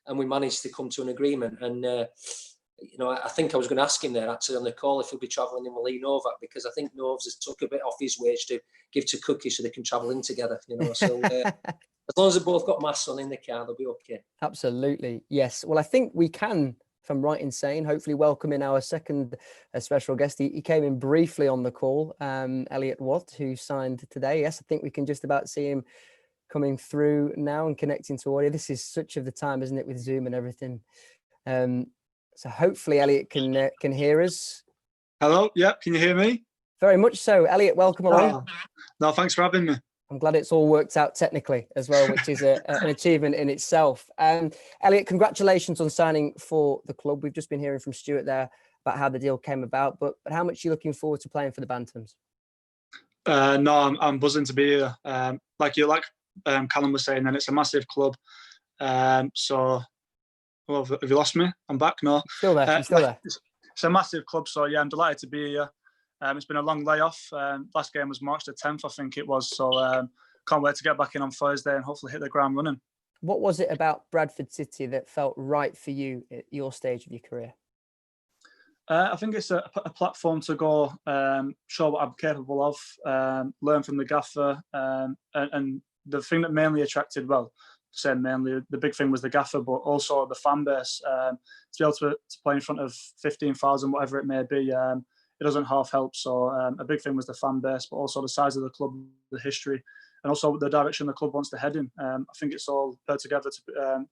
and we managed to come to an agreement. And I think I was going to ask him there actually on the call if he'll be travelling in with Lee Novak, because I think Novs has took a bit off his wage to give to Cookie so they can travel in together. So as long as they've both got masks on in the car, they'll be okay. Absolutely, yes. Well, I think we can, if I'm right in saying, hopefully welcome in our second special guest. He came in briefly on the call, Elliot Watt, who signed today. Yes, I think we can just about see him coming through now and connecting to audio. This is such of the time, isn't it, with Zoom and everything. So hopefully Elliot can hear us. Hello, yeah, can you hear me? Very much so. Elliot, welcome along. No, thanks for having me. I'm glad it's all worked out technically as well, which is an achievement in itself. Elliot, congratulations on signing for the club. We've just been hearing from Stuart there about how the deal came about, but how much are you looking forward to playing for the Bantams? No, I'm buzzing to be here. Like Callum was saying, then it's a massive club. So, well, have you lost me? I'm back. No, still there. I'm still there. It's a massive club, so yeah, I'm delighted to be here. It's been a long layoff. Last game was March the 10th, I think it was. So can't wait to get back in on Thursday and hopefully hit the ground running. What was it about Bradford City that felt right for you at your stage of your career? I think it's a platform to go show what I'm capable of, learn from the gaffer, and the thing that mainly attracted, the big thing was the gaffer, but also the fan base. To be able to play in front of 15,000, whatever it may be, it doesn't half help. So a big thing was the fan base, but also the size of the club, the history, and also the direction the club wants to head in. I think it's all put together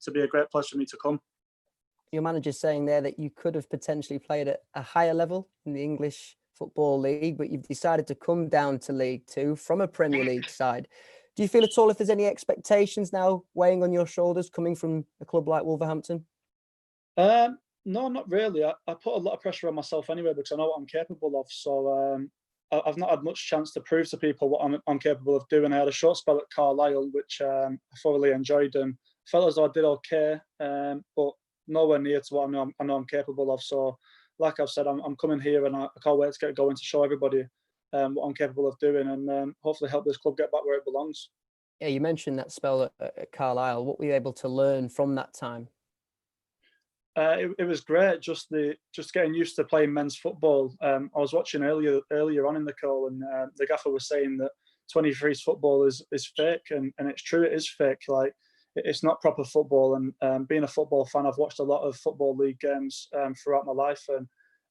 to be a great place for me to come. Your manager's saying there that you could have potentially played at a higher level in the English Football League, but you've decided to come down to League Two from a Premier League side. Do you feel at all if there's any expectations now weighing on your shoulders coming from a club like Wolverhampton? No, not really. I put a lot of pressure on myself anyway because I know what I'm capable of. So I've not had much chance to prove to people what I'm capable of doing. I had a short spell at Carlisle, which I thoroughly enjoyed, and felt as though I did okay, but nowhere near to what I know I'm capable of. So, like I've said, I'm coming here and I can't wait to get going to show everybody what I'm capable of doing and hopefully help this club get back where it belongs. Yeah, you mentioned that spell at Carlisle. What were you able to learn from that time? It was great, just getting used to playing men's football. I was watching earlier on in the call, and the gaffer was saying that 23s football is fake, and it's true, it is fake. Like, it's not proper football. And being a football fan, I've watched a lot of football league games throughout my life,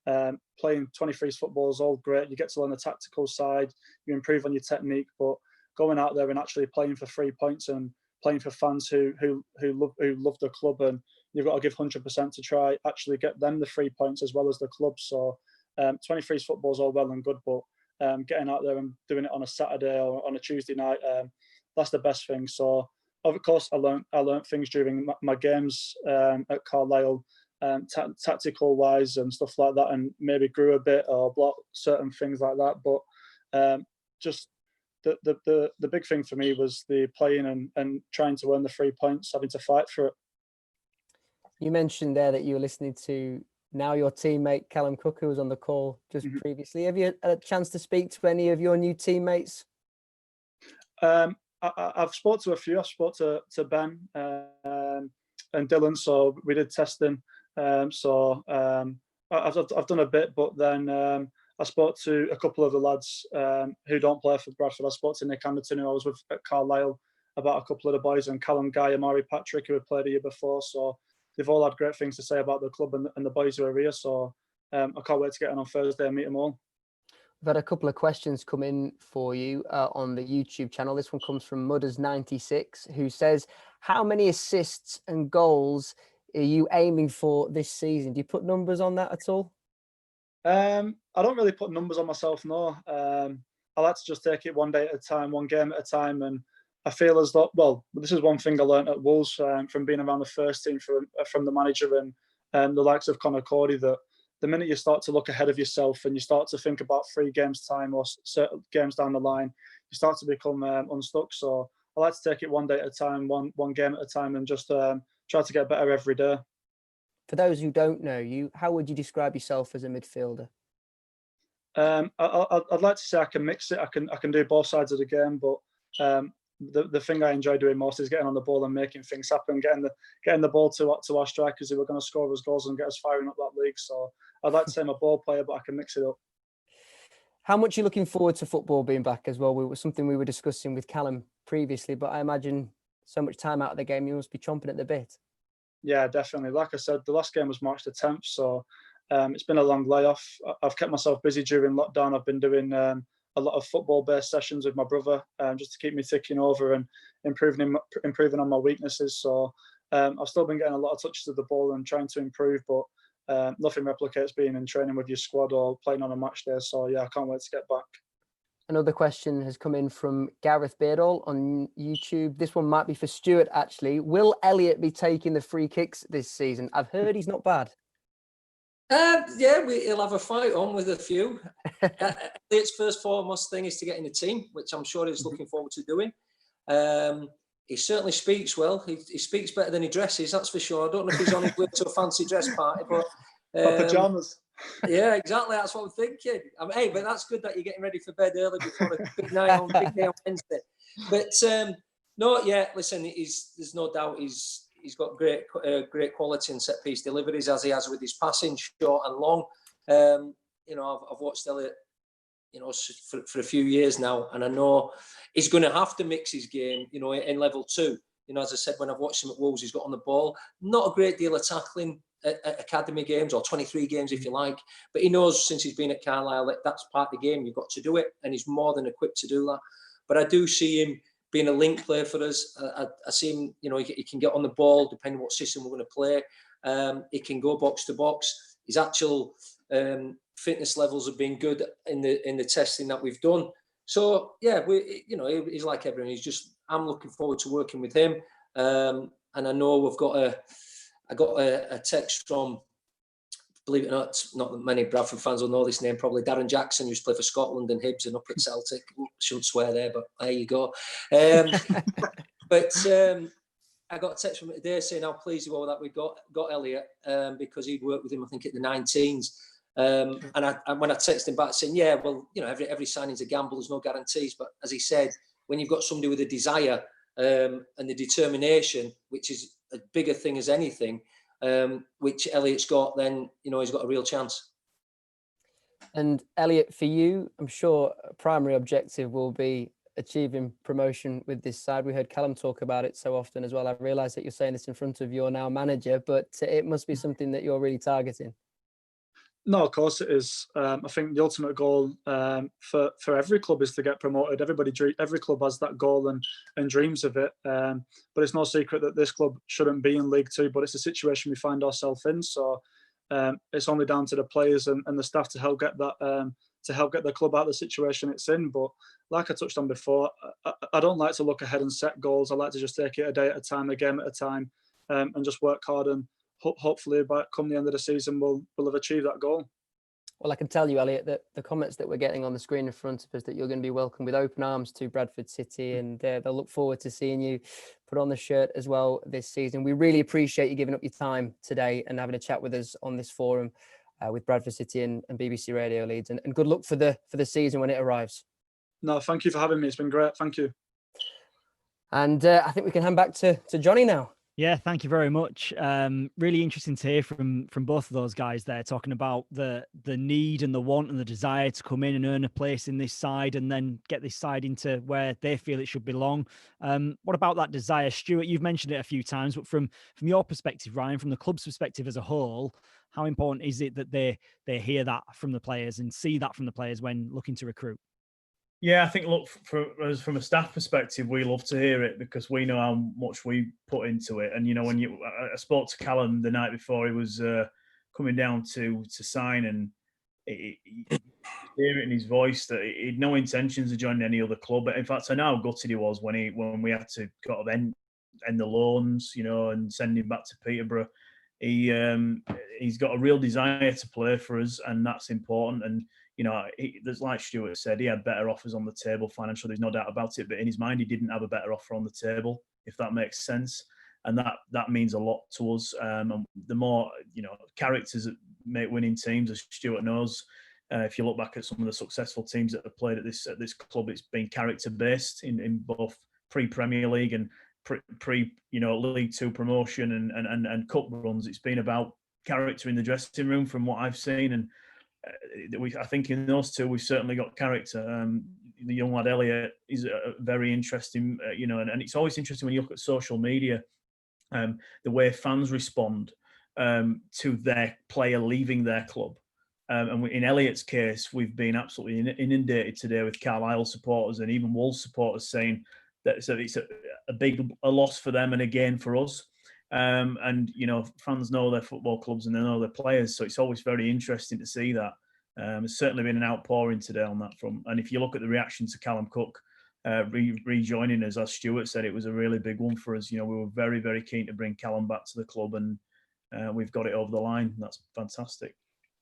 and playing 23s football is all great. You get to learn the tactical side, you improve on your technique, but going out there and actually playing for 3 points and playing for fans who love the club, and you've got to give 100% to try actually get them the 3 points as well as the club. So 23s football is all well and good, but getting out there and doing it on a Saturday or on a Tuesday night, that's the best thing. So of course I learned things during my games at Carlisle, tactical wise and stuff like that, and maybe grew a bit or blocked certain things like that. But just the big thing for me was the playing and trying to earn the 3 points, having to fight for it. You mentioned there that you were listening to now your teammate Callum Cook, who was on the call just previously. Have you had a chance to speak to any of your new teammates? I've spoke to a few. I've spoke to Ben and Dylan, so we did testing. I've done a bit, but then I spoke to a couple of the lads who don't play for Bradford. I spoke to Nick Anderton, who I was with at Carlisle, about a couple of the boys, and Callum Guy, Amari Patrick, who had played a year before. So they've all had great things to say about the club and the boys who are here. So I can't wait to get in on Thursday and meet them all. We've had a couple of questions come in for you on the YouTube channel. This one comes from Mudders96, who says, how many assists and goals are you aiming for this season? Do you put numbers on that at all? I don't really put numbers on myself, no. I like to just take it one day at a time, one game at a time. And I feel as though, well, this is one thing I learned at Wolves from being around the first team, from the manager and the likes of Conor Cody, that the minute you start to look ahead of yourself and you start to think about 3 games time or certain games down the line, you start to become unstuck. So I like to take it one day at a time, one game at a time, and just try to get better every day. For those who don't know you, how would you describe yourself as a midfielder? I'd like to say I can mix it. I can do both sides of the game, but the thing I enjoy doing most is getting on the ball and making things happen, getting the ball to our strikers who are going to score us goals and get us firing up that league. So I'd like to say I'm a ball player, but I can mix it up. How much are you looking forward to football being back as well? Something we were discussing with Callum previously, but I imagine so much time out of the game, you must be chomping at the bit. Yeah, definitely. Like I said, the last game was March the 10th, so it's been a long layoff. I've kept myself busy during lockdown. I've been doing a lot of football-based sessions with my brother, just to keep me ticking over and improving on my weaknesses. So I've still been getting a lot of touches of the ball and trying to improve, but nothing replicates being in training with your squad or playing on a match day. So yeah, I can't wait to get back. Another question has come in from Gareth Beardall on YouTube. This one might be for Stuart, actually. Will Elliot be taking the free kicks this season? I've heard he's not bad. Yeah, he'll have a fight on with a few. Elliot's first foremost thing is to get in the team, which I'm sure he's looking forward to doing. He certainly speaks well. He speaks better than he dresses, that's for sure. I don't know if he's on his way to a fancy dress party, but... pyjamas. Yeah, exactly. That's what I'm thinking. Hey, but that's good that you're getting ready for bed early before a big day on Wednesday. But no, yeah. Listen, there's no doubt he's got great quality and set piece deliveries, as he has with his passing, short and long. I've watched Elliot, for a few years now, and I know he's going to have to mix his game, in level 2. As I said, when I've watched him at Wolves, he's got on the ball, not a great deal of tackling at academy games, or 23 games if you like, but he knows since he's been at Carlisle that that's part of the game. You've got to do it, and he's more than equipped to do that. But I do see him being a link player for us. I see him, he can get on the ball depending on what system we're going to play. He can go box to box. His actual fitness levels have been good in the testing that we've done. So yeah, he's like everyone. I'm looking forward to working with him, and I know I got a text from, believe it or not that many Bradford fans will know this name, probably Darren Jackson, who used to play for Scotland and Hibs and up at Celtic. Shouldn't swear there, but there you go. But I got a text from him today saying how pleased he was that we got Elliot, because he'd worked with him, I think, at the 19s. And when I texted him back saying, yeah, well, every signing's a gamble, there's no guarantees. But as he said, when you've got somebody with a desire and the determination, which is a bigger thing as anything, which Elliot's got, then he's got a real chance. And Elliot, for you, I'm sure a primary objective will be achieving promotion with this side. We heard Callum talk about it so often as well. I realise that you're saying this in front of your now manager, but it must be something that you're really targeting. No, of course it is. I think the ultimate goal for every club is to get promoted. Every club has that goal and dreams of it. But it's no secret that this club shouldn't be in League Two, but it's a situation we find ourselves in. So it's only down to the players and the staff to help get the club out of the situation it's in. But like I touched on before, I don't like to look ahead and set goals. I like to just take it a day at a time, a game at a time, and just work hard, and hopefully by come the end of the season we'll have achieved that goal. Well, I can tell you, Elliot, that the comments that we're getting on the screen in front of us, that you're going to be welcomed with open arms to Bradford City, and they'll look forward to seeing you put on the shirt as well this season. We really appreciate you giving up your time today and having a chat with us on this forum with Bradford City and BBC Radio Leeds, and good luck for the season when it arrives. No, thank you for having me. It's been great. Thank you. And I think we can hand back to Johnny now. Yeah, thank you very much. Really interesting to hear from both of those guys there, talking about the need and the want and the desire to come in and earn a place in this side and then get this side into where they feel it should belong. What about that desire? Stuart, you've mentioned it a few times, but from your perspective, Ryan, from the club's perspective as a whole, how important is it that they hear that from the players and see that from the players when looking to recruit? Yeah, I think, look, from a staff perspective, we love to hear it because we know how much we put into it. And, when I spoke to Callum the night before he was coming down to sign, and he hear it in his voice that he had no intentions of joining any other club. But in fact, I know how gutted he was when we had to kind of end the loans, and send him back to Peterborough. He's got a real desire to play for us, and that's important. And there's, like Stuart said, he had better offers on the table financially. There's no doubt about it. But in his mind, he didn't have a better offer on the table, if that makes sense. And that means a lot to us. And the more characters that make winning teams, as Stuart knows, if you look back at some of the successful teams that have played at this club, it's been character based in both pre-Premier League and pre League Two promotion and cup runs. It's been about character in the dressing room from what I've seen, and I think in those two we've certainly got character. The young lad Elliot is very interesting, and it's always interesting when you look at social media, the way fans respond to their player leaving their club. And in Elliot's case, we've been absolutely inundated today with Carlisle supporters and even Wolves supporters saying that it's a loss for them and a gain for us. And fans know their football clubs and they know their players, so it's always very interesting to see that. There's certainly been an outpouring today on that front. And if you look at the reaction to Callum Cook rejoining us, as Stuart said, it was a really big one for us. We were very, very keen to bring Callum back to the club, and we've got it over the line. That's fantastic.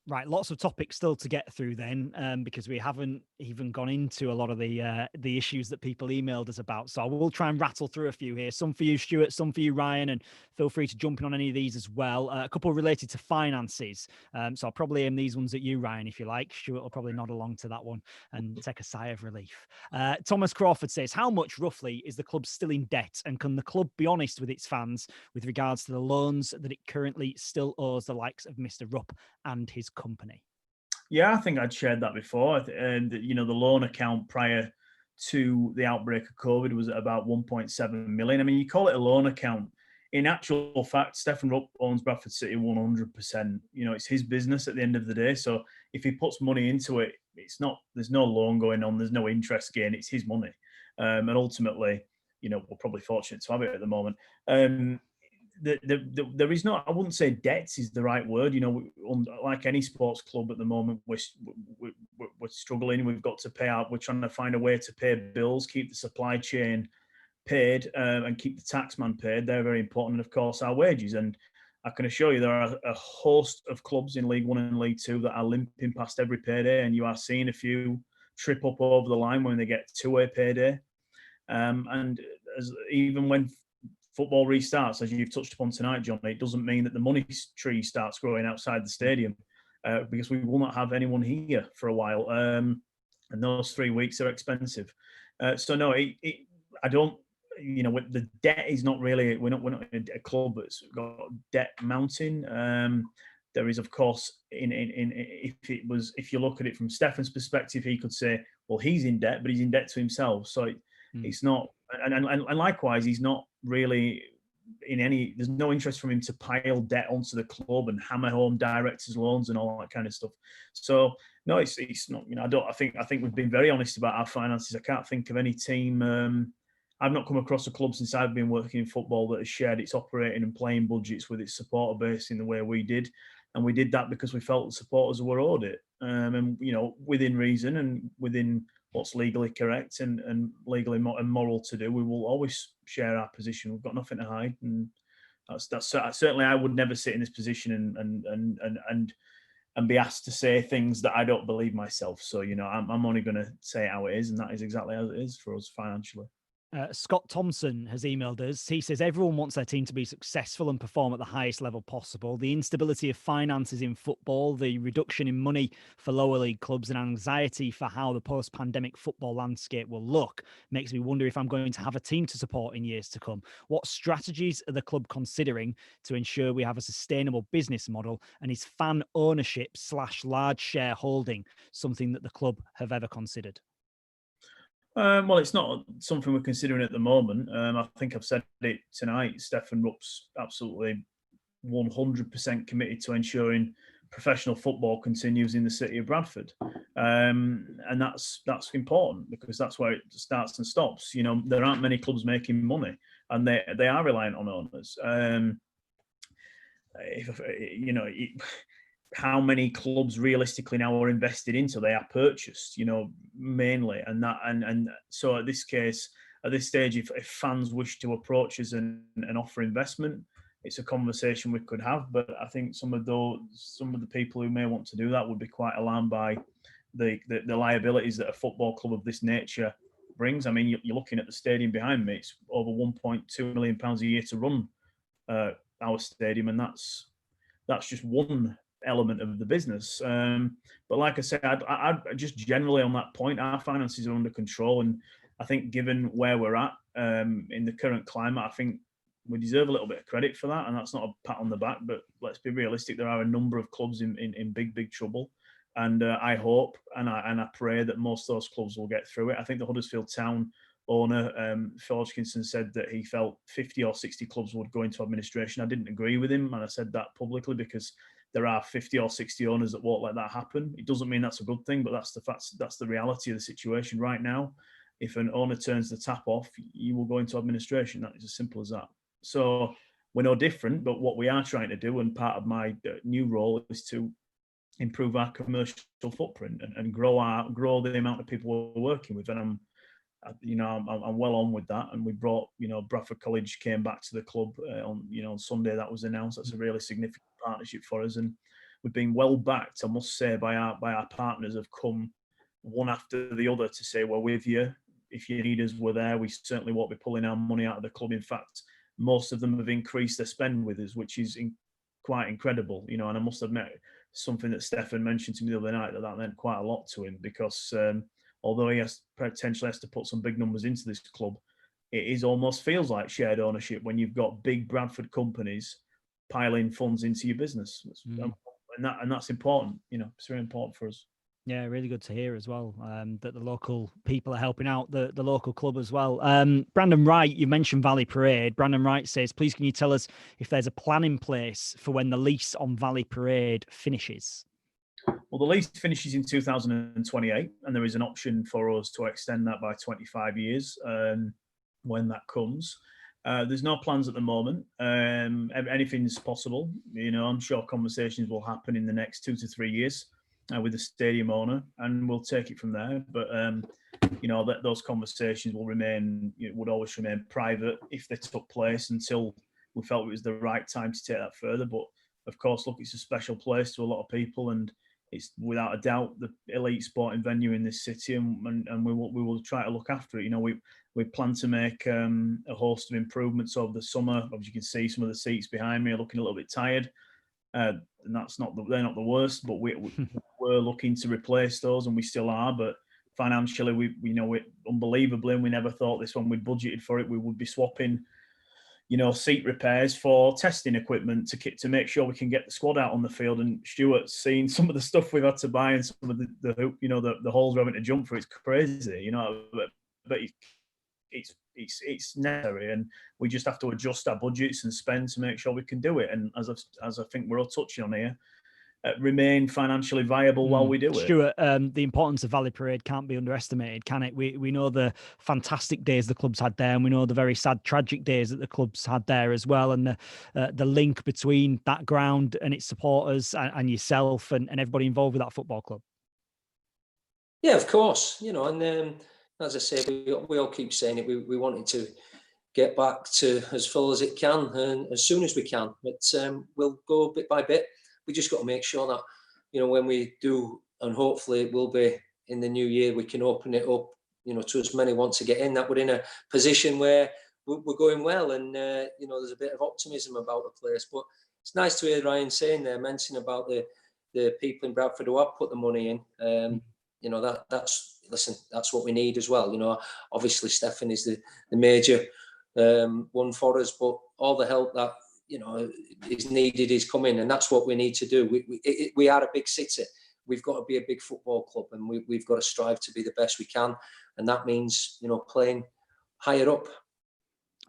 Right, lots of topics still to get through then, because we haven't even gone into a lot of the issues that people emailed us about. So I will try and rattle through a few here. Some for you, Stuart, some for you, Ryan, and feel free to jump in on any of these as well. A couple related to finances. So I'll probably aim these ones at you, Ryan, if you like. Stuart will probably nod along to that one and take a sigh of relief. Thomas Crawford says, how much roughly is the club still in debt, and can the club be honest with its fans with regards to the loans that it currently still owes the likes of Mr. Rupp and his company? Yeah, I think I'd shared that before. And the loan account prior to the outbreak of COVID was at about 1.7 million. I mean, you call it a loan account. In actual fact, Stefan Rupp owns Bradford City 100%. It's his business at the end of the day. So if he puts money into it, there's no loan going on. There's no interest gain. It's his money. And ultimately, we're probably fortunate to have it at the moment. There is not, I wouldn't say debts is the right word. Like any sports club at the moment, we're struggling. We've got to pay out. We're trying to find a way to pay bills, keep the supply chain paid, and keep the taxman paid. They're very important, and of course our wages. And I can assure you there are a host of clubs in League One and League Two that are limping past every payday, and you are seeing a few trip up over the line when they get to a payday. And even when football restarts, as you've touched upon tonight, John, it doesn't mean that the money tree starts growing outside the stadium, because we will not have anyone here for a while. And those 3 weeks are expensive. So no, I don't. The debt is not really. We're not a club that's got debt mounting. There is, of course, if you look at it from Stefan's perspective, he could say, well, he's in debt, but he's in debt to himself. So it's not. And likewise, he's not really there's no interest from him to pile debt onto the club and hammer home directors' loans and all that kind of stuff. So no, it's not. I think we've been very honest about our finances. I can't think of any team. I've not come across a club since I've been working in football that has shared its operating and playing budgets with its supporter base in the way we did, and we did that because we felt the supporters were owed it, and within reason and within what's legally correct and legally and moral to do. We will always share our position. We've got nothing to hide, and that's certainly I would never sit in this position and be asked to say things that I don't believe myself. So I'm only going to say it how it is, and that is exactly as it is for us financially. Scott Thompson has emailed us. He says everyone wants their team to be successful and perform at the highest level possible. The instability of finances in football, the reduction in money for lower league clubs, and anxiety for how the post-pandemic football landscape will look makes me wonder if I'm going to have a team to support in years to come. What strategies are the club considering to ensure we have a sustainable business model, and is fan ownership / large shareholding something that the club have ever considered? Well, it's not something we're considering at the moment. I think I've said it tonight. Stefan Rupp's absolutely 100% committed to ensuring professional football continues in the city of Bradford, and that's important because that's where it starts and stops. There aren't many clubs making money, and they are reliant on owners. How many clubs realistically now are invested into? They are purchased, mainly, and so at this stage, if fans wish to approach us and offer investment, it's a conversation we could have. But I think some of the people who may want to do that would be quite alarmed by the liabilities that a football club of this nature brings. I mean, you're looking at the stadium behind me; it's over £1.2 million a year to run our stadium, and that's just one element of the business. But like I said, I just generally on that point, our finances are under control, and I think given where we're at in the current climate, I think we deserve a little bit of credit for that. And that's not a pat on the back, but let's be realistic. There are a number of clubs in big trouble. And I hope and I pray that most of those clubs will get through it. I think the Huddersfield Town owner, Phil Hodgkinson, said that he felt 50 or 60 clubs would go into administration. I didn't agree with him, and I said that publicly because there are 50 or 60 owners that won't let that happen. It doesn't mean that's a good thing, but that's the fact. That's the reality of the situation right now. If an owner turns the tap off, you will go into administration. That is as simple as that. So we're no different, but what we are trying to do, and part of my new role, is to improve our commercial footprint and grow the amount of people we're working with. And I'm well on with that. And we brought, Bradford College came back to the club on Sunday. That was announced. That's a really significant partnership for us, and we've been well backed, I must say, by our partners. Have come one after the other to say, we're with you. If you need us, we're there. We certainly won't be pulling our money out of the club. In fact, most of them have increased their spend with us, which is quite incredible. And I must admit, something that Stefan mentioned to me the other night, that meant quite a lot to him, because although he potentially has to put some big numbers into this club, it almost feels like shared ownership when you've got big Bradford companies piling funds into your business. And that's important. It's very important for us. Yeah, really good to hear as well, that the local people are helping out the local club as well. Brandon Wright, you mentioned Valley Parade. Brandon Wright says, please can you tell us if there's a plan in place for when the lease on Valley Parade finishes? Well, the lease finishes in 2028, and there is an option for us to extend that by 25 years when that comes. There's no plans at the moment. Anything's possible. I'm sure conversations will happen in the next 2 to 3 years with the stadium owner, and we'll take it from there. But those conversations would always remain private if they took place until we felt it was the right time to take that further. But of course, look, it's a special place to a lot of people, and it's without a doubt the elite sporting venue in this city, and we will try to look after it. We plan to make a host of improvements over the summer. As you can see, some of the seats behind me are looking a little bit tired. And they're not the worst, but we're looking to replace those, and we still are. But financially, we unbelievably, and we never thought this when we'd budgeted for it, we would be swapping, seat repairs for testing equipment to make sure we can get the squad out on the field. And Stuart's seen some of the stuff we've had to buy and some of the holes we're having to jump for. It's crazy, but it's necessary, and we just have to adjust our budgets and spend to make sure we can do it. And as I think we're all touching on here, remain financially viable while we do it. Stuart, the importance of Valley Parade can't be underestimated, can it? We know the fantastic days the club's had there, and we know the very sad, tragic days that the club's had there as well, and the link between that ground and its supporters and yourself and everybody involved with that football club. Yeah, of course. And as I say, we all keep saying it. We wanted to get back to as full as it can and as soon as we can. But we'll go bit by bit. We just got to make sure that, when we do, and hopefully it will be in the new year, we can open it up, to as many want to get in, that we're in a position where we're going well. And, there's a bit of optimism about the place. But it's nice to hear Ryan mentioning about the people in Bradford who have put the money in. That's what we need as well. Obviously Stefan is the major one for us, but all the help that is needed is coming, and that's what we need to do. We are a big city. We've got to be a big football club, and we've got to strive to be the best we can, and that means playing higher up.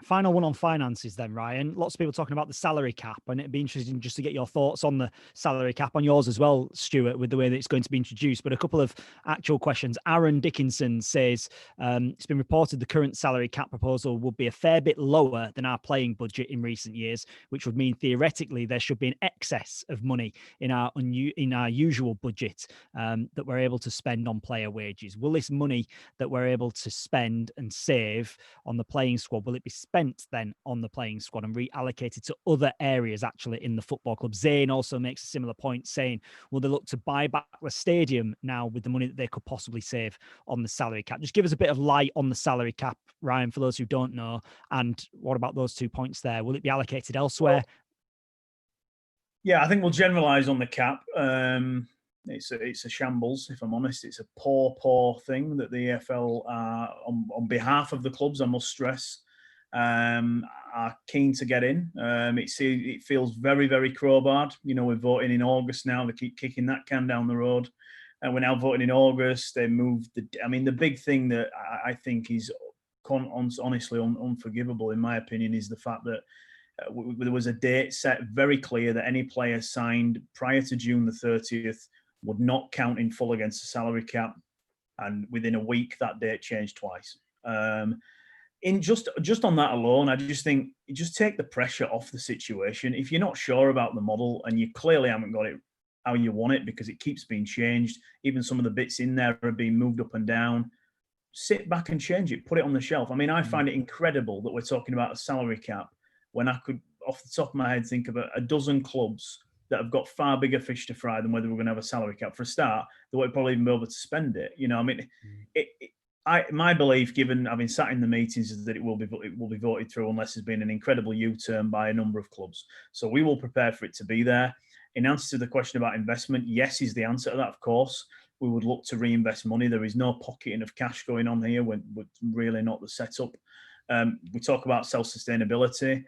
Final one on finances then, Ryan. Lots of people talking about the salary cap, and it'd be interesting just to get your thoughts on the salary cap, on yours as well, Stuart, with the way that it's going to be introduced. But a couple of actual questions. Aaron Dickinson says, it's been reported the current salary cap proposal would be a fair bit lower than our playing budget in recent years, which would mean theoretically there should be an excess of money in our usual budget that we're able to spend on player wages. Will this money that we're able to spend and save on the playing squad, will it be spent then on the playing squad and reallocated to other areas actually in the football club? Zane also makes a similar point, saying, will they look to buy back the stadium now with the money that they could possibly save on the salary cap? Just give us a bit of light on the salary cap, Ryan, for those who don't know. And what about those 2 points there? Will it be allocated elsewhere? Yeah, I think we'll generalise on the cap. It's a shambles, if I'm honest. It's a poor thing that the EFL are, on behalf of the clubs, I must stress, are keen to get in. It feels very, very crowbarred. We're voting in August now. They keep kicking that can down the road. And we're now voting in August. They moved the big thing that I think is honestly unforgivable, in my opinion, is the fact that there was a date set very clear that any player signed prior to June the 30th would not count in full against the salary cap. And within a week, that date changed twice. In just on that alone, I just think you just take the pressure off the situation. If you're not sure about the model and you clearly haven't got it how you want it because it keeps being changed, even some of the bits in there are being moved up and down, sit back and change it, put it on the shelf. I find it incredible that we're talking about a salary cap when I could, off the top of my head, think of a dozen clubs that have got far bigger fish to fry than whether we're going to have a salary cap. For a start, they won't probably even be able to spend it. My belief, given having sat in the meetings, is that it will be voted through unless there's been an incredible U-turn by a number of clubs. So we will prepare for it to be there. In answer to the question about investment, yes is the answer to that, of course. We would look to reinvest money. There is no pocketing of cash going on here. We're really not the setup. We talk about self-sustainability.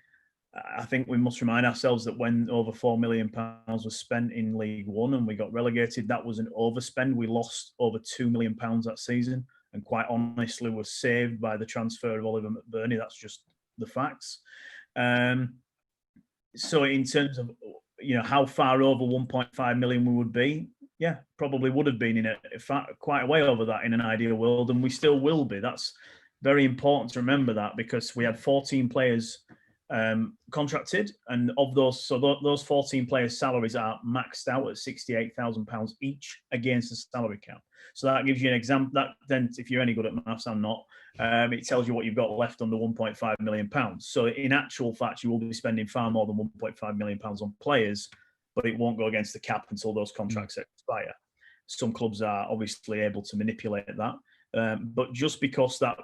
I think we must remind ourselves that when over £4 million was spent in League One and we got relegated, that was an overspend. We lost over £2 million that season, and quite honestly was saved by the transfer of Oliver McBurney. That's just the facts. So in terms of how far over 1.5 million we would be, yeah, probably would have been quite a way over that in an ideal world, and we still will be. That's very important to remember that, because we had 14 players contracted, and of those, those 14 players' salaries are maxed out at £68,000 each against the salary cap. So that gives you an example. That then, if you're any good at maths, I'm not. It tells you what you've got left under £1.5 million. So in actual fact, you will be spending far more than £1.5 million on players, but it won't go against the cap until those contracts expire. Some clubs are obviously able to manipulate that, but just because that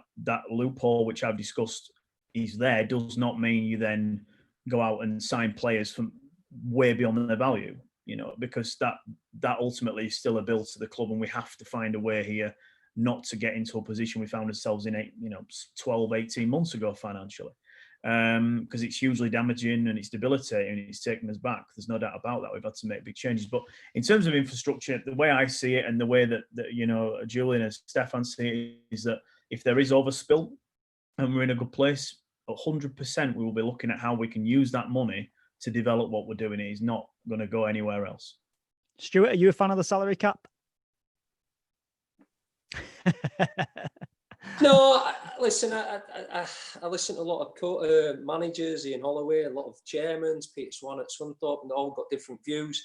loophole, which I've discussed, is there, does not mean you then go out and sign players from way beyond their value. Because that ultimately is still a bill to the club, and we have to find a way here not to get into a position we found ourselves in 12, 18 months ago financially, because it's hugely damaging and it's debilitating and it's taken us back. There's no doubt about that. We've had to make big changes. But in terms of infrastructure, the way I see it and the way that Julian and Stefan see it is that if there is overspill and we're in a good place, 100% we will be looking at how we can use that money to develop what we're doing. It is not going to go anywhere else. Stuart, are you a fan of the salary cap? No, listen, I listen to a lot of managers, Ian Holloway, a lot of chairmans, Peter Swan at Scunthorpe, and they all got different views.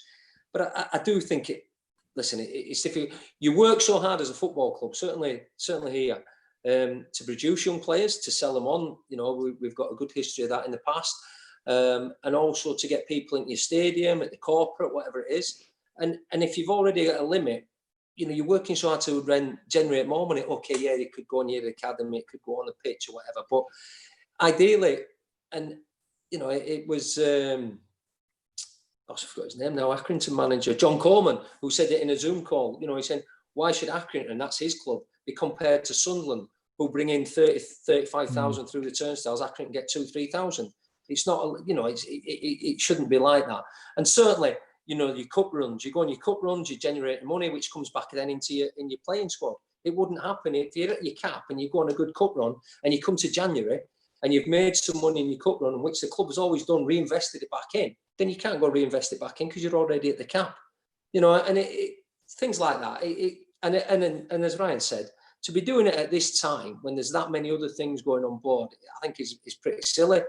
But I do think it's if you work so hard as a football club, certainly here, to produce young players, to sell them on. We've got a good history of that in the past. And also to get people into your stadium, at the corporate, whatever it is. And if you've already got a limit, you're working so hard to generate more money. Okay, yeah, it could go on your academy, it could go on the pitch or whatever. But ideally, and it was I forgot his name now, Accrington manager John Coleman, who said it in a Zoom call. He said, why should Accrington, that's his club, be compared to Sunderland, who bring in 35,000 through the turnstiles? Accrington get 2,000-3,000. It's not, it shouldn't be like that. And certainly, your cup runs, you go on your cup runs, you generate money, which comes back then in your playing squad. It wouldn't happen if you're at your cap and you go on a good cup run and you come to January and you've made some money in your cup run, which the club has always done, reinvested it back in. Then you can't go reinvest it back in because you're already at the cap. And things like that. And as Ryan said, to be doing it at this time when there's that many other things going on board, I think is pretty silly.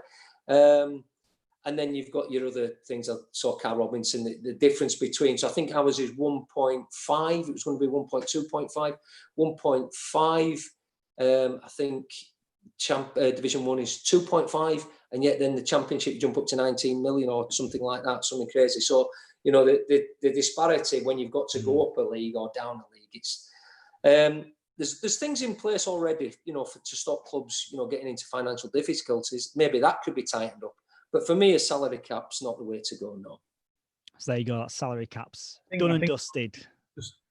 And then you've got your other things. I saw Carl Robinson, the difference between, so I think ours is 1.5, it was going to be 1.2.5, 1.5, I think Division 1 is 2.5, and yet then the Championship jump up to 19 million or something like that, something crazy. So, the disparity when you've got to go up a league or down a league, it's, there's things in place already, to stop clubs, getting into financial difficulties. Maybe that could be tightened up. But for me, a salary cap's not the way to go, no. So there you go, salary caps. Done and dusted.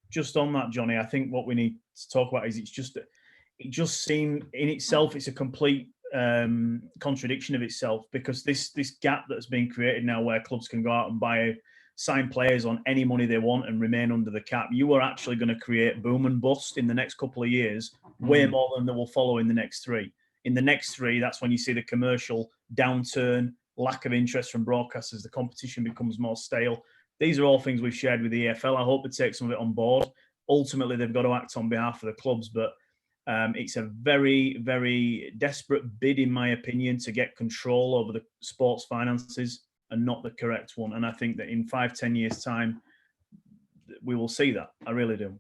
just on that, Johnny, I think what we need to talk about is it just seemed in itself, it's a complete contradiction of itself, because this gap that's been created now where clubs can go out and sign players on any money they want and remain under the cap, you are actually going to create boom and bust in the next couple of years, way more than they will follow in the next 3. In the next 3, that's when you see the commercial downturn, lack of interest from broadcasters, the competition becomes more stale. These are all things we've shared with the EFL. I hope they take some of it on board. Ultimately, they've got to act on behalf of the clubs, but it's a very, very desperate bid, in my opinion, to get control over the sports finances and not the correct one. And I think that in 5-10 years' time, we will see that. I really do.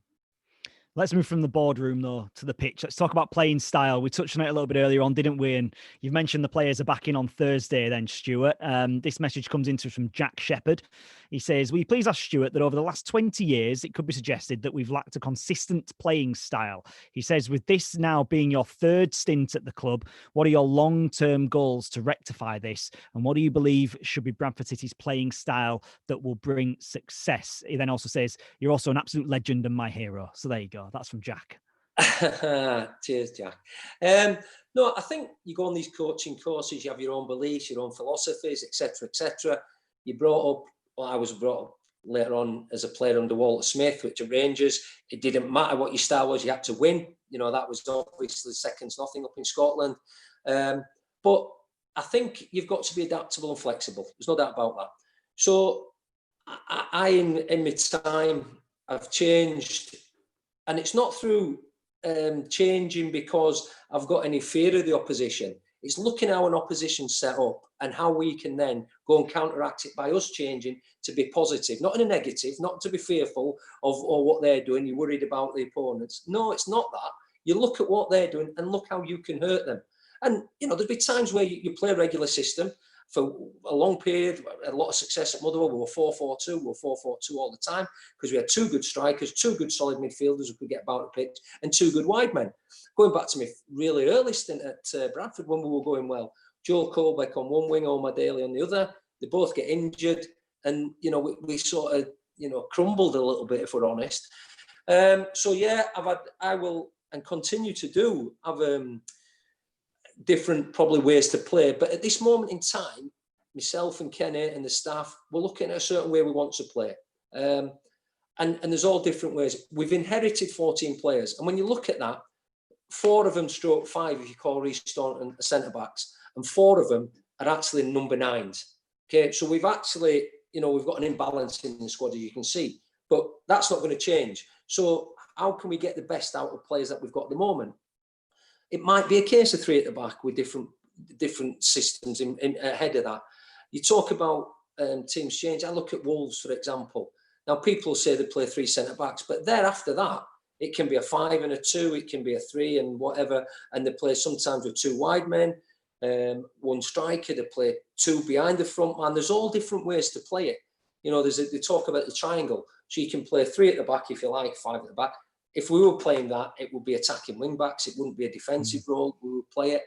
Let's move from the boardroom, though, to the pitch. Let's talk about playing style. We touched on it a little bit earlier on, didn't we? And you've mentioned the players are back in on Thursday then, Stuart. This message comes into us from Jack Shepherd. He says, will you please ask Stuart that over the last 20 years, it could be suggested that we've lacked a consistent playing style. He says, with this now being your 3rd stint at the club, what are your long-term goals to rectify this? And what do you believe should be Bradford City's playing style that will bring success? He then also says, you're also an absolute legend and my hero. So there you go. That's from Jack. Cheers, Jack. No, I think you go on these coaching courses, you have your own beliefs, your own philosophies, etc., etc. I was brought up later on as a player under Walter Smith, which at Rangers, it didn't matter what your style was, you had to win. That was obviously seconds nothing up in Scotland. But I think you've got to be adaptable and flexible. There's no doubt about that. So I in my time, I've changed. And it's not through changing because I've got any fear of the opposition. It's looking how an opposition set up and how we can then go and counteract it by us changing to be positive, not in a negative, not to be fearful of what they're doing. You're worried about the opponents. No, it's not that. You look at what they're doing and look how you can hurt them. And, there'll be times where you play a regular system for a long period, a lot of success at Motherwell. We were 4-4-2, we were 4-4-2 all the time because we had 2 good strikers, 2 good solid midfielders who could get about the pitch, and 2 good wide men. Going back to my really early stint at Bradford when we were going well, Joe Colbeck on one wing, Omar Daly on the other. They both get injured, and we sort of crumbled a little bit, if we're honest. So yeah, I will and continue to have different probably ways to play, but at this moment in time, myself and Kenny and the staff, we're looking at a certain way we want to play, and there's all different ways. We've inherited 14 players, and when you look at that, 4 of them stroke 5 if you call Reece Staunton a centre backs, and 4 of them are actually number 9s. Okay, so we've actually we've got an imbalance in the squad, as you can see, but that's not going to change. So how can we get the best out of players that we've got at the moment? It might be a case of 3 at the back with different systems in ahead of that. You talk about teams change. I look at Wolves, for example. Now, people say they play 3 centre-backs, but thereafter that, it can be a 5 and a 2, it can be a 3 and whatever, and they play sometimes with 2 wide men, 1 striker, they play 2 behind the front man. There's all different ways to play it. They talk about the triangle. So you can play 3 at the back if you like, 5 at the back. If we were playing that, it would be attacking wing backs. It wouldn't be a defensive role. We would play it.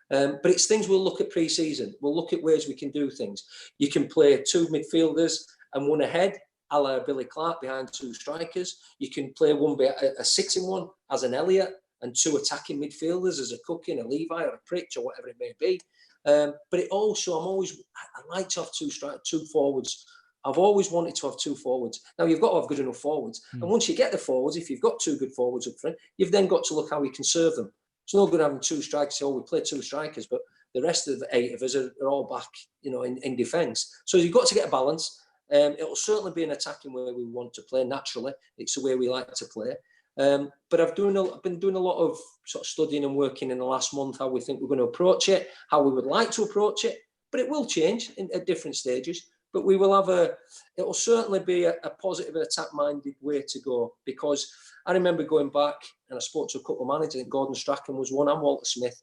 But it's things we'll look at pre-season. We'll look at ways we can do things. You can play 2 midfielders and 1 ahead, a la Billy Clark behind 2 strikers. You can play a sitting one as an Elliot and 2 attacking midfielders as a Cooking, a Levi or a Pritch or whatever it may be. But it also, I like to have 2 forwards. I've always wanted to have 2 forwards. Now, you've got to have good enough forwards. And once you get the forwards, if you've got 2 good forwards up front, you've then got to look how we can serve them. It's no good having 2 strikers. We play 2 strikers, but the rest of the 8 of us are all back, in defence. So you've got to get a balance. It'll certainly be an attacking way we want to play naturally. It's the way we like to play. But I've been doing a lot of sort of studying and working in the last month, how we think we're going to approach it, how we would like to approach it. But it will change at different stages. But we will it will certainly be a positive and attack-minded way to go, because I remember going back and I spoke to a couple of managers. I think Gordon Strachan was one, and Walter Smith,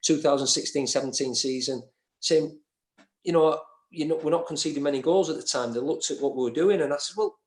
2016-17 season, saying, we're not conceding many goals at the time. They looked at what we were doing, and I said, well,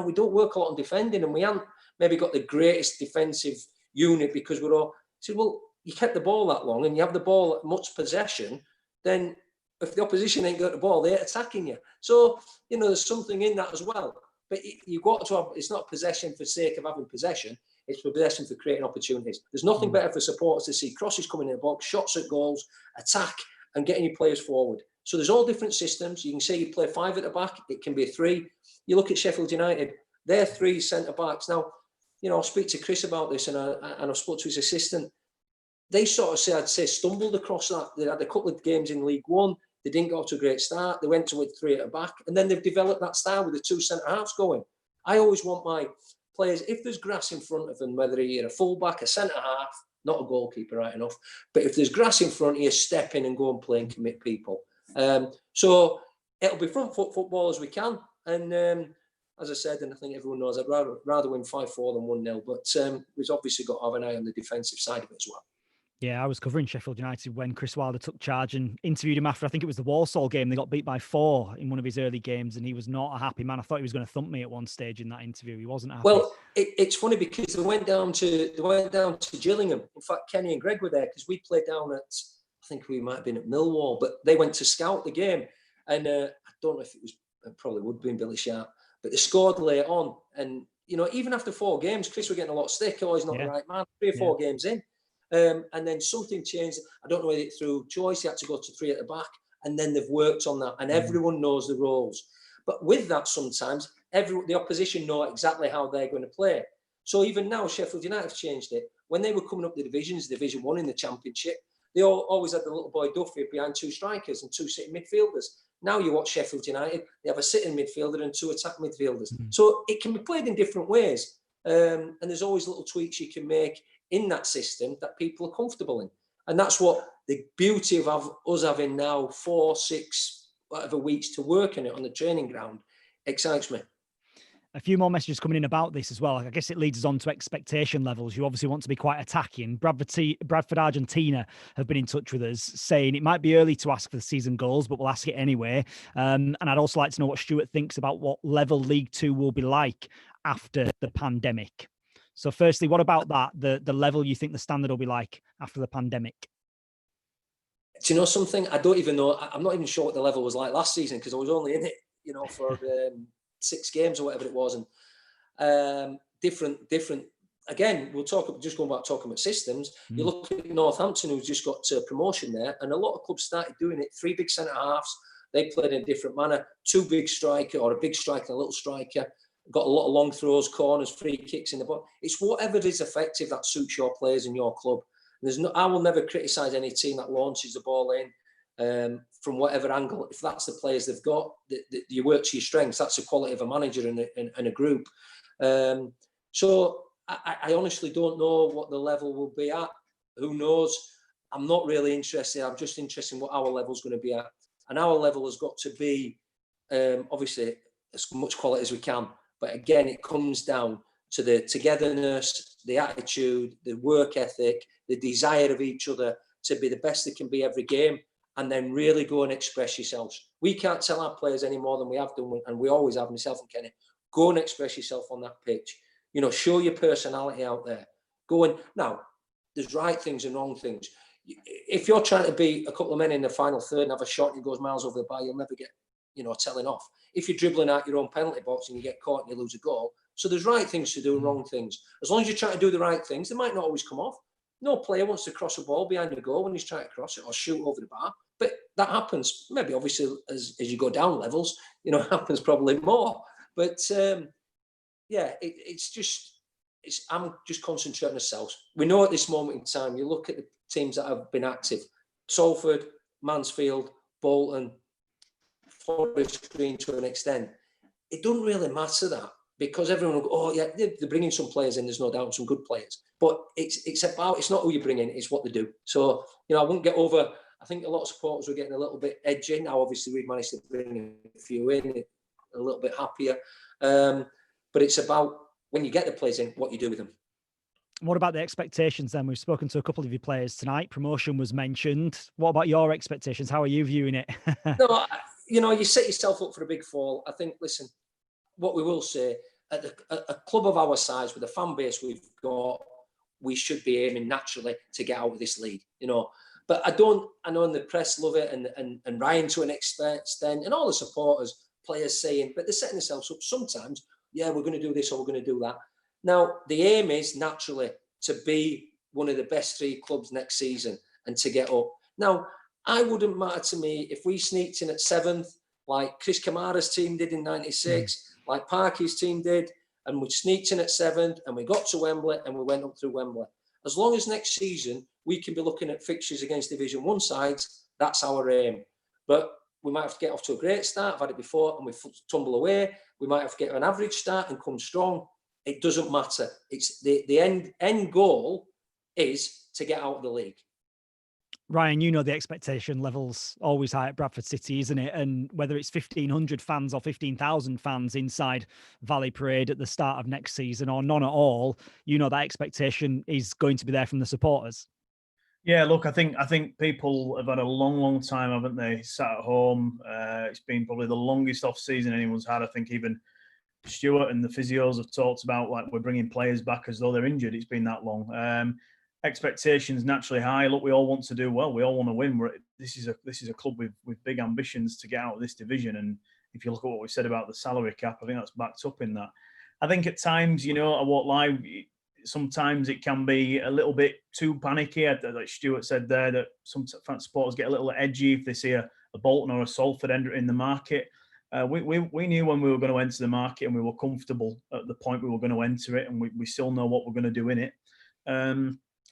we don't work a lot on defending, and we haven't maybe got the greatest defensive unit because we're all. I said, well, you kept the ball that long and you have the ball at much possession, then if the opposition ain't got the ball, they're attacking you. So, there's something in that as well. But you've got to have, it's not possession for sake of having possession. It's possession for creating opportunities. There's nothing better for supporters to see crosses coming in the box, shots at goals, attack, and getting your players forward. So there's all different systems. You can say you play 5 at the back. It can be a 3. You look at Sheffield United, they're 3 centre-backs. Now, I'll speak to Chris about this, and I spoke to his assistant. They sort of I'd say, stumbled across that. They had a couple of games in League One. They didn't go to a great start. They went to with 3 at the back, and then they've developed that style with the 2 centre-halves going. I always want my players, if there's grass in front of them, whether you're a full-back, a centre-half, not a goalkeeper, right enough, but if there's grass in front of you, step in and go and play and commit people. So it'll be front foot football as we can. And as I said, and I think everyone knows, I'd rather win 5-4 than 1-0. But we've obviously got to have an eye on the defensive side of it as well. Yeah, I was covering Sheffield United when Chris Wilder took charge and interviewed him after, I think it was the Walsall game. They got beat by 4 in one of his early games, and he was not a happy man. I thought he was going to thump me at one stage in that interview. He wasn't happy. Well, it's funny because they went down to Gillingham. In fact, Kenny and Greg were there because we played down at, I think we might have been at Millwall, but they went to scout the game. And I don't know if it probably would have been Billy Sharp, but they scored late on. And, even after 4 games, Chris were getting a lot of stick. Oh, he's not the right man. 3 or 4 games in. And then something changed. I don't know whether it's through choice. He had to go to 3 at the back. And then they've worked on that. And everyone knows the roles. But with that, sometimes the opposition know exactly how they're going to play. So even now, Sheffield United have changed it. When they were coming up the divisions, Division 1 in the Championship, they always had the little boy Duffy behind 2 strikers and 2 sitting midfielders. Now you watch Sheffield United, they have a sitting midfielder and 2 attack midfielders. So it can be played in different ways. And there's always little tweaks you can make in that system that people are comfortable in. And that's what the beauty of us having now 4, 6, whatever weeks to work on it on the training ground excites me. A few more messages coming in about this as well. I guess it leads us on to expectation levels. You obviously want to be quite attacking. Bradford Argentina have been in touch with us saying it might be early to ask for the season goals, but we'll ask it anyway. And I'd also like to know what Stuart thinks about what level League 2 will be like after the pandemic. So firstly, what about that? The level you think the standard will be like after the pandemic? Do you know something? I don't even know. I'm not even sure what the level was like last season because I was only in it, for 6 games or whatever it was. And different. Again, we'll talk, just going back talking about systems. You look at Northampton, who's just got promotion there, and a lot of clubs started doing it. 3 big centre-halves. They played in a different manner. 2 big striker or a big striker and a little striker. Got a lot of long throws, corners, free kicks in the box. It's whatever is effective that suits your players in your club. I will never criticise any team that launches the ball in from whatever angle. If that's the players they've got, you work to your strengths. That's the quality of a manager and a group. So I honestly don't know what the level will be at. Who knows? I'm not really interested. I'm just interested in what our level's going to be at. And our level has got to be, obviously, as much quality as we can. But again, it comes down to the togetherness, the attitude, the work ethic, the desire of each other to be the best they can be every game, and then really go and express yourselves. We can't tell our players any more than we have done, and we always have, myself and Kenny. Go and express yourself on that pitch. Show your personality out there. Now, there's right things and wrong things. If you're trying to beat a couple of men in the final third and have a shot and it goes miles over the bar, you'll never get telling off. If you're dribbling out your own penalty box and you get caught and you lose a goal. So there's right things to do and wrong things. As long as you try to do the right things, they might not always come off. No player wants to cross a ball behind the goal when he's trying to cross it or shoot over the bar. But that happens, maybe obviously as you go down levels, it happens probably more. But I'm just concentrating on ourselves. We know at this moment in time, you look at the teams that have been active, Salford, Mansfield, Bolton, Forest Green to an extent. It doesn't really matter that because everyone will go, oh yeah, they're bringing some players in, there's no doubt, some good players. But it's not who you bring in, it's what they do. So, I wouldn't get over, I think a lot of supporters were getting a little bit edgy. Now, obviously, we've managed to bring a few in, a little bit happier. But it's about when you get the players in, what you do with them. What about the expectations then? We've spoken to a couple of your players tonight. Promotion was mentioned. What about your expectations? How are you viewing it? No, you set yourself up for a big fall. I think, listen, what we will say, at a club of our size, with the fan base we've got, we should be aiming naturally to get out of this league, But I know the press love it and Ryan to an extent, and all the supporters, players saying, but they're setting themselves up sometimes yeah, we're going to do this or we're going to do that. Now, the aim is naturally to be one of the best 3 clubs next season and to get up. Now, I wouldn't matter to me if we sneaked in at 7th, like Chris Kamara's team did in 96, like Parky's team did, and we sneaked in at 7th and we got to Wembley and we went up through Wembley. As long as next season we can be looking at fixtures against Division 1 sides, that's our aim. But we might have to get off to a great start. I've had it before and we tumble away. We might have to get an average start and come strong. It doesn't matter. It's the end goal is to get out of the league. Ryan, you know the expectation level's always high at Bradford City, isn't it? And whether it's 1,500 fans or 15,000 fans inside Valley Parade at the start of next season or none at all, you know that expectation is going to be there from the supporters. Yeah, look, I think people have had a long time, haven't they? Sat at home. It's been probably the longest off season anyone's had. I think even Stuart and the physios have talked about like we're bringing players back as though they're injured. It's been that long. Expectations naturally high. Look, we all want to do well. We all want to win. This is a club with big ambitions to get out of this division. And if you look at what we said about the salary cap, I think that's backed up in that. I think at times, I won't lie, sometimes it can be a little bit too panicky. Like Stuart said there, that some supporters get a little edgy if they see a Bolton or a Salford entering the market. We knew when we were going to enter the market and we were comfortable at the point we were going to enter it, and we still know what we're going to do in it.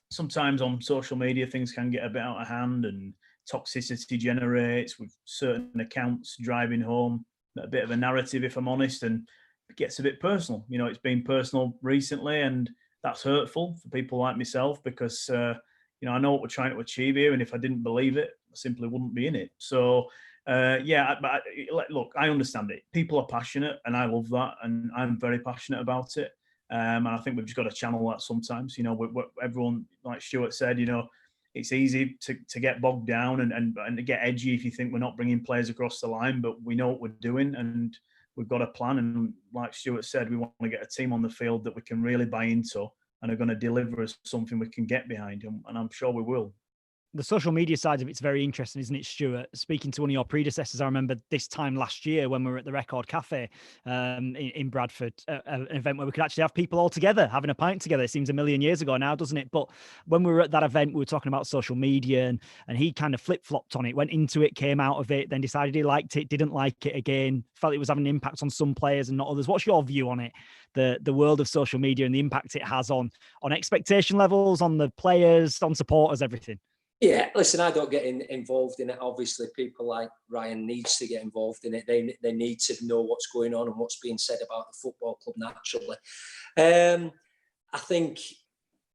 Sometimes on social media things can get a bit out of hand and toxicity generates with certain accounts driving home a bit of a narrative, if I'm honest, and it gets a bit personal. It's been personal recently, and that's hurtful for people like myself because I know what we're trying to achieve here, and if I didn't believe it, I simply wouldn't be in it. So look, I understand it. People are passionate, and I love that, and I'm very passionate about it. And I think we've just got to channel that sometimes. Everyone, like Stuart said, it's easy to get bogged down and to get edgy if you think we're not bringing players across the line, but we know what we're doing and we've got a plan. And like Stuart said, we want to get a team on the field that we can really buy into and are going to deliver us something we can get behind, and I'm sure we will. The social media side of it's very interesting, isn't it, Stuart? Speaking to one of your predecessors, I remember this time last year when we were at the Record Cafe in Bradford, an event where we could actually have people all together, having a pint together. It seems a million years ago now, doesn't it? But when we were at that event, we were talking about social media and he kind of flip-flopped on it, went into it, came out of it, then decided he liked it, didn't like it again, felt it was having an impact on some players and not others. What's your view on it? The world of social media and the impact it has on expectation levels, on the players, on supporters, everything. Yeah, listen, I don't get involved in it. Obviously, people like Ryan needs to get involved in it. They need to know what's going on and what's being said about the football club naturally. I think,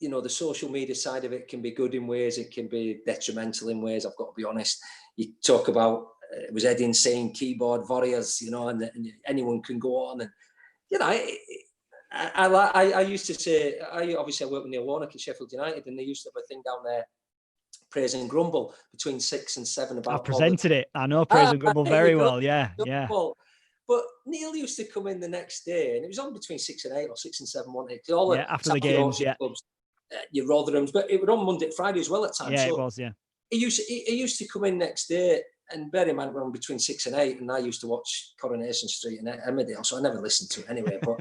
the social media side of it can be good in ways. It can be detrimental in ways, I've got to be honest. You talk about, it was Eddie saying keyboard warriors, and anyone can go on. And, I used to say, I worked with Neil Warnock at Sheffield United, and they used to have a thing down there, Praise and Grumble, between 6 and 7 about. I've presented it. I know Praise and Grumble very well. Yeah. But Neil used to come in the next day, and it was on between 6 and 8 or 6 and 7, wasn't it? After the games, clubs, your Rotherhams, but it was on Monday, Friday as well at times. Yeah, so it was. Yeah. He used to come in next day, and bear in mind we're on between 6 and 8, and I used to watch Coronation Street and Emmerdale, so I never listened to it anyway. But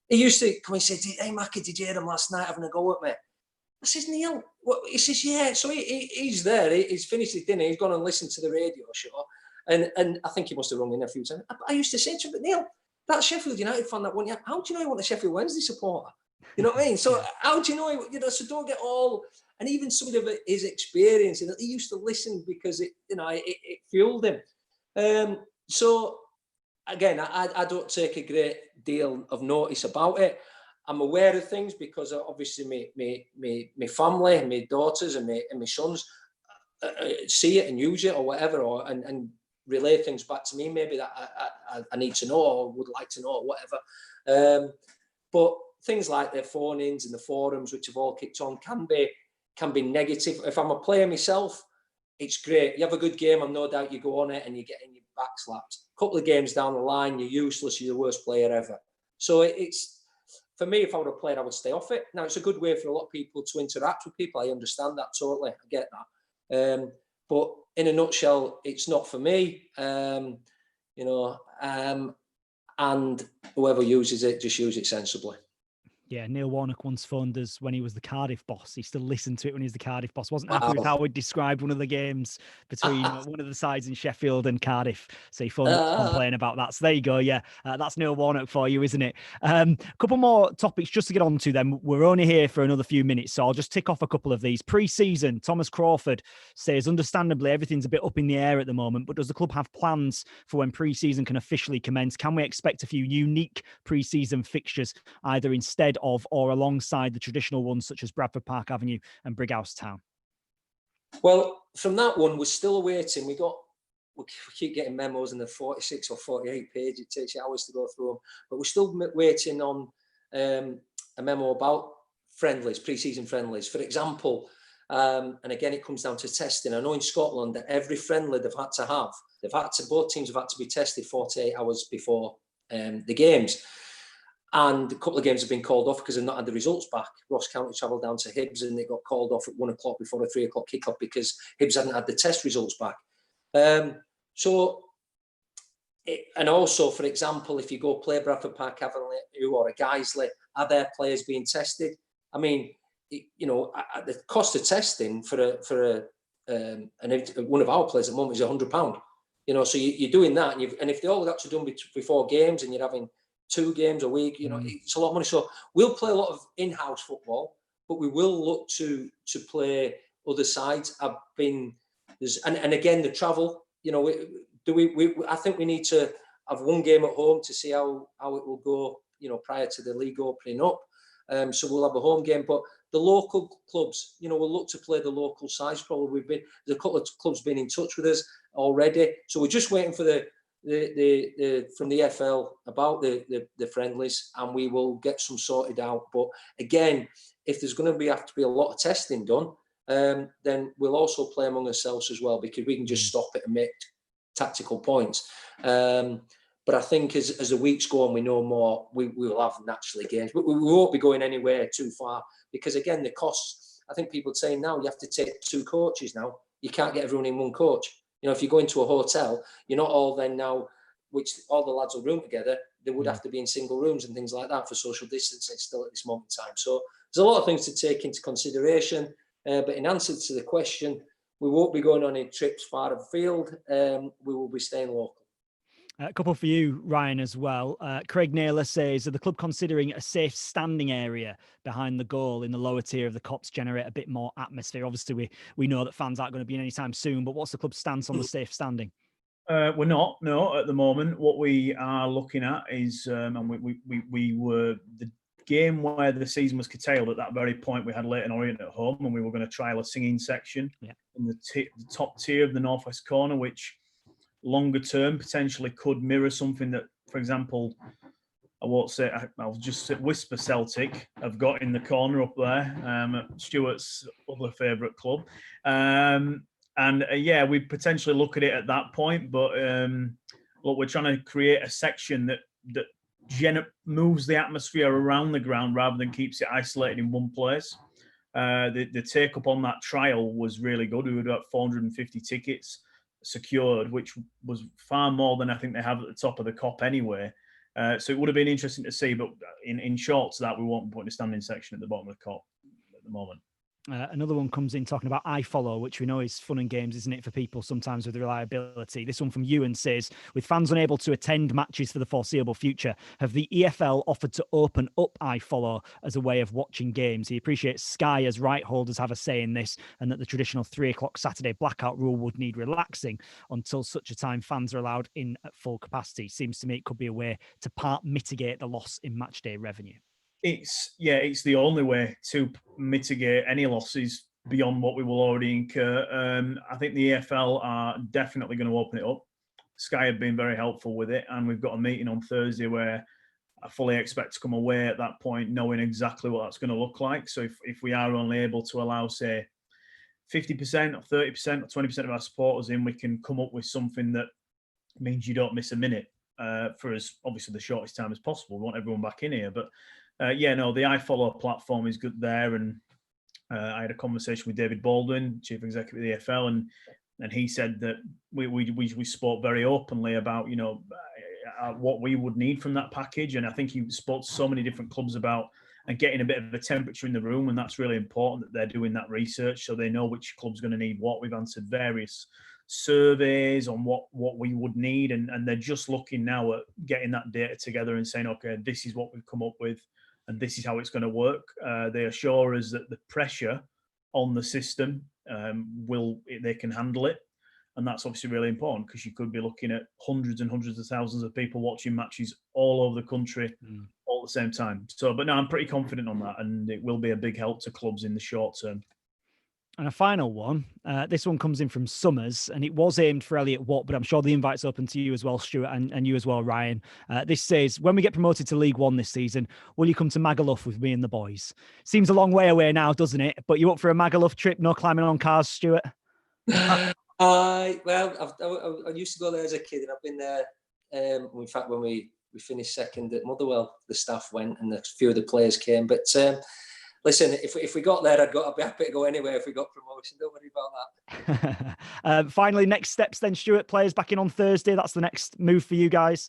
he used to come and say, "Hey, Mackie, did you hear him last night having a go at me?" I says, "Neil," he says, "Yeah." So he's there. He's finished his dinner. He's gone and listened to the radio show, and I think he must have rung in a few times. I used to say to him, "But Neil, that Sheffield United fan that won you, how do you know he wasn't a Sheffield Wednesday supporter? You know what I mean? So how do you know? So don't get all." And even some of his experience, he used to listen because it fueled him. So again, I don't take a great deal of notice about it. I'm aware of things because obviously my family and my daughters and my sons see it and use it or whatever, and relay things back to me maybe that I need to know or would like to know or whatever. But things like the phone-ins and the forums, which have all kicked on, can be negative. If I'm a player myself, it's great. You have a good game, and no doubt you go on it and you're getting your back slapped. A couple of games down the line, you're useless, you're the worst player ever. So it's, for me, if I were a player, I would stay off it. Now, it's a good way for a lot of people to interact with people. I understand that totally. I get that. But in a nutshell, it's not for me. And whoever uses it, just use it sensibly. Yeah, Neil Warnock once phoned us when he was the Cardiff boss. He still listened to it when he was the Cardiff boss. Wasn't happy with how we described one of the games between one of the sides in Sheffield and Cardiff. So he phoned up to complain about that. So there you go. Yeah, that's Neil Warnock for you, isn't it? A couple more topics just to get on to them. We're only here for another few minutes, so I'll just tick off a couple of these. Pre-season, Thomas Crawford says, understandably, everything's a bit up in the air at the moment, but does the club have plans for when pre-season can officially commence? Can we expect a few unique pre-season fixtures, either instead of or alongside the traditional ones such as Bradford Park Avenue and Brighouse Town? Well, from that one, we're still awaiting. We keep getting memos in the 46 or 48 page. It takes hours to go through them, but we're still waiting on a memo about friendlies, pre-season friendlies. For example, and again, it comes down to testing. I know in Scotland that every friendly both teams have had to be tested 48 hours before the games. And a couple of games have been called off because they've not had the results back. Ross County travelled down to Hibs and they got called off at 1 o'clock before a 3 o'clock kickoff because Hibs hadn't had the test results back. And also, for example, if you go play Bradford Park Avenue or a Guiseley, are their players being tested? I mean, the cost of testing for one of our players at the moment is £100. So you're doing that, and if they all got to done before games, and you're having 2 games a week, it's a lot of money. So we'll play a lot of in-house football, but we will look to play other sides. And again, the travel. I think we need to have one game at home to see how it will go. Prior to the league opening up. So we'll have a home game, but the local clubs, we'll look to play the local sides. Probably there's a couple of clubs been in touch with us already, so we're just waiting for the from the EFL about the friendlies, and we will get some sorted out. But again, if there's going to have to be a lot of testing done, then we'll also play among ourselves as well, because we can just stop it and make tactical points. But I think as the weeks go on, we know more. We will have naturally games, but we won't be going anywhere too far, because again, the costs. I think people are saying now you have to take 2 coaches now. You can't get everyone in one coach. If you go into a hotel, you're not all then now, which all the lads will room together. They would have to be in single rooms and things like that for social distancing still at this moment in time. So there's a lot of things to take into consideration. But in answer to the question, we won't be going on any trips far afield. We will be staying local. A couple for you, Ryan, as well. Craig Naylor says, are the club considering a safe standing area behind the goal in the lower tier of the Cops generate a bit more atmosphere? Obviously, we know that fans aren't going to be in anytime soon, but what's the club's stance on the safe standing? We're not, no, at the moment. What we are looking at is, and we were the game where the season was curtailed. At that very point, we had Leyton Orient at home, and we were going to trial a singing section in the top tier of the northwest corner, which longer term potentially could mirror something that, for example, I'll just whisper Celtic have got in the corner up there, Stuart's other favourite club. We potentially look at it at that point, but look, we're trying to create a section that moves the atmosphere around the ground rather than keeps it isolated in one place. The take up on that trial was really good. We had about 450 tickets secured, which was far more than I think they have at the top of the COP anyway. So it would have been interesting to see, but in short to that, we won't be putting a standing section at the bottom of the COP at the moment. Another one comes in talking about iFollow, which we know is fun and games, isn't it, for people sometimes with reliability. This one from Ewan says, with fans unable to attend matches for the foreseeable future, have the EFL offered to open up iFollow as a way of watching games? He appreciates Sky as right holders have a say in this, and that the traditional 3 o'clock Saturday blackout rule would need relaxing until such a time fans are allowed in at full capacity. Seems to me it could be a way to part mitigate the loss in matchday revenue. It's the only way to mitigate any losses beyond what we will already incur. I think the EFL are definitely going to open it up. Sky have been very helpful with it, and we've got a meeting on Thursday where I fully expect to come away at that point knowing exactly what that's going to look like. So if we are only able to allow, say, 50% or 30% or 20% of our supporters in, we can come up with something that means you don't miss a minute for as obviously the shortest time as possible. We want everyone back in here, but the iFollow platform is good there, and I had a conversation with David Baldwin, Chief Executive of the EFL, and he said that we spoke very openly about, what we would need from that package. And I think he spoke to so many different clubs about and getting a bit of a temperature in the room, and that's really important that they're doing that research so they know which club's going to need what. We've answered various surveys on what we would need, and they're just looking now at getting that data together and saying, okay, this is what we've come up with and this is how it's going to work. They assure us that the pressure on the system they can handle it. And that's obviously really important, because you could be looking at hundreds and hundreds of thousands of people watching matches all over the country all at the same time. So, but no, I'm pretty confident on that, and it will be a big help to clubs in the short term. And a final one. This one comes in from Summers, and it was aimed for Elliot Watt, but I'm sure the invite's open to you as well, Stuart, and you as well, Ryan. This says, when we get promoted to League One this season, will you come to Magaluf with me and the boys? Seems a long way away now, doesn't it? But you up for a Magaluf trip? No climbing on cars, Stuart? Well, I used to go there as a kid, and I've been there. In fact, when we finished second at Motherwell, the staff went and a few of the players came. But listen, if we got there, I'd be happy to go anywhere if we got promotion. Don't worry about that. Finally, next steps then, Stuart. Players back in on Thursday. That's the next move for you guys.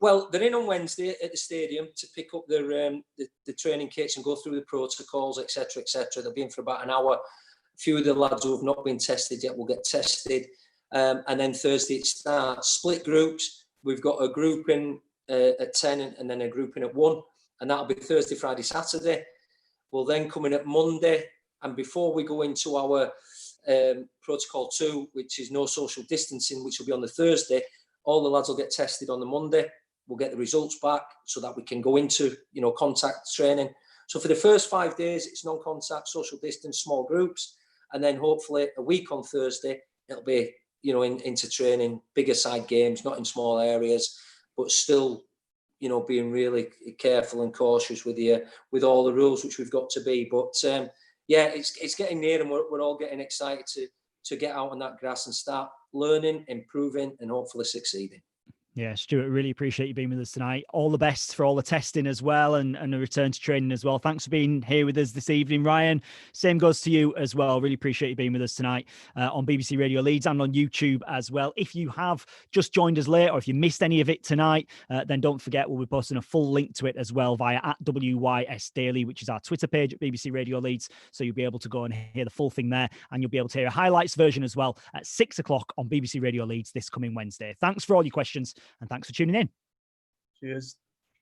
Well, they're in on Wednesday at the stadium to pick up their the training kits and go through the protocols, etc., etc. They'll be in for about an hour. A few of the lads who have not been tested yet will get tested. And then Thursday it starts. Split groups. We've got a group in at 10 and then a group in at 1. And that'll be Thursday, Friday, Saturday. We'll then come in at Monday. And before we go into our protocol 2, which is no social distancing, which will be on the Thursday, all the lads will get tested on the Monday. We'll get the results back so that we can go into, contact training. So for the first 5 days, it's non-contact, social distance, small groups. And then hopefully a week on Thursday, it'll be, into training, bigger side games, not in small areas, but still, being really careful and cautious with all the rules, which we've got to be. But it's getting near, and we're all getting excited to get out on that grass and start learning, improving, and hopefully succeeding. Yeah, Stuart, really appreciate you being with us tonight. All the best for all the testing as well, and a return to training as well. Thanks for being here with us this evening, Ryan. Same goes to you as well. Really appreciate you being with us tonight on BBC Radio Leeds and on YouTube as well. If you have just joined us late, or if you missed any of it tonight, then don't forget we'll be posting a full link to it as well via @WYS Daily, which is our Twitter page at BBC Radio Leeds. So you'll be able to go and hear the full thing there, and you'll be able to hear a highlights version as well at 6 o'clock on BBC Radio Leeds this coming Wednesday. Thanks for all your questions, and thanks for tuning in. Cheers.